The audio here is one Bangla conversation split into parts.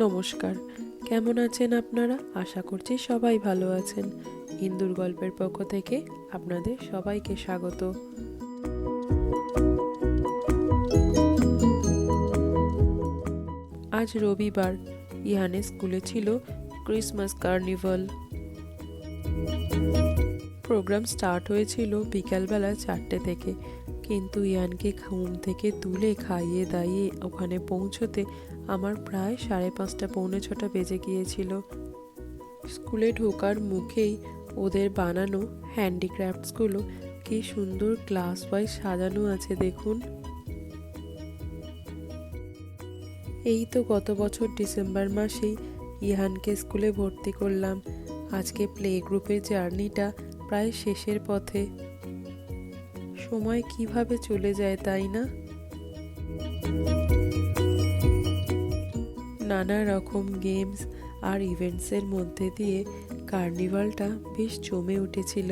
নমস্কার, কেমন আছেন আপনারা? আশা করছি সবাই ভালো আছেন। ইন্দুর গল্পের পক্ষ থেকে আপনাদের সবাইকে স্বাগত। আজ রবিবার, ইহানের স্কুলে ছিল ক্রিসমাস কার্নিভাল। প্রোগ্রাম স্টার্ট হয়েছিল বিকালবেলা 4টে থেকে, কিন্তু ইয়ানকে ঘুম থেকে তুলে খাইয়ে দাইয়ে ওখানে পৌঁছতে আমার প্রায় 5:30 পৌনে 6টা বেজে গিয়েছিল। স্কুলে ঢোকার মুখেই ওদের বানানো হ্যান্ডিক্রাফটসগুলো কি সুন্দর ক্লাস ওয়াইজ সাজানো আছে দেখুন। এই তো গত বছর ডিসেম্বর মাসেই ইহানকে স্কুলে ভর্তি করলাম। আজকে প্লে গ্রুপের জার্নিটা প্রায় শেষের পথে। সময় কিভাবে চলে যায় তাই না? নানা রকম গেমস আর ইভেন্টসের মধ্যে দিয়ে কার্নিভালটা বেশ জমে উঠেছিল।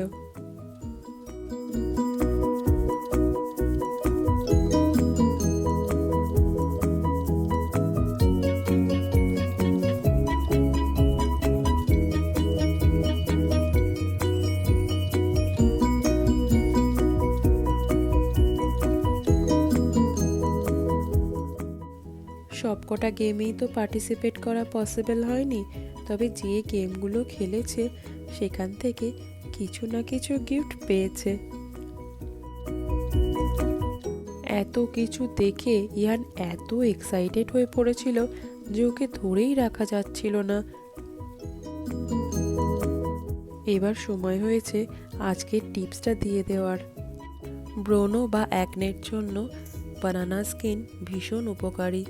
সবকটা গেমেই তো পার্টিসিপেট করা পসিবল হয়নি, তবে যে গেমগুলো খেলেছে সেখান থেকে কিছু না কিছু গিফট পেয়েছে। এত কিছু দেখে ইহান এত এক্সাইটেড হয়ে পড়েছিল যে ওকে ধরেই রাখা যাচ্ছিল না। এবার সময় হয়েছে আজকের টিপসটা দিয়ে দেওয়ার। ব্রণ বা অ্যাকনের জন্য বানানা স্কিন ভীষণ উপকারী,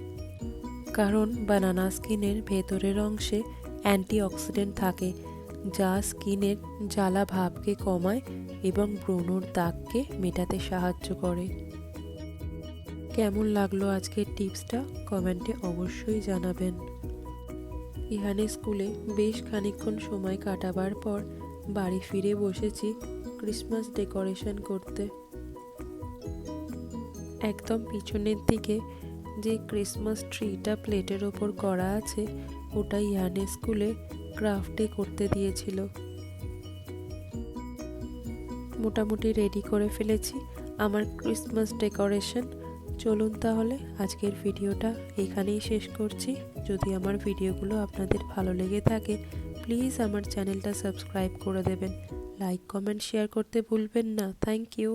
কারণ বানানা স্কিনের ভেতরের অংশে অ্যান্টিঅক্সিডেন্ট থাকে, যা স্কিনের জ্বালা ভাবকে কমায় এবং ব্রণর দাগকে মেটাতে সাহায্য করে। কেমন লাগলো আজকের টিপসটা কমেন্টে অবশ্যই জানাবেন। ইহানের স্কুলে বেশ খানিকক্ষণ সময় কাটাবার পর বাড়ি ফিরে বসেছি ক্রিসমাস ডেকোরেশন করতে। একদম পিছনের দিকে যে ক্রিসমাস ট্রিটা প্লেটের ওপর করা আছে, ওটা ইহানের স্কুলে ক্রাফটে করতে দিয়েছিল। মোটামুটি রেডি করে ফেলেছি আমার ক্রিসমাস ডেকোরেশন। চলুন তাহলে আজকের ভিডিওটা এখানেই শেষ করছি। যদি আমার ভিডিওগুলো আপনাদের ভালো লেগে থাকে প্লিজ আমার চ্যানেলটা সাবস্ক্রাইব করে দেবেন, লাইক কমেন্ট শেয়ার করতে ভুলবেন না। Thank you.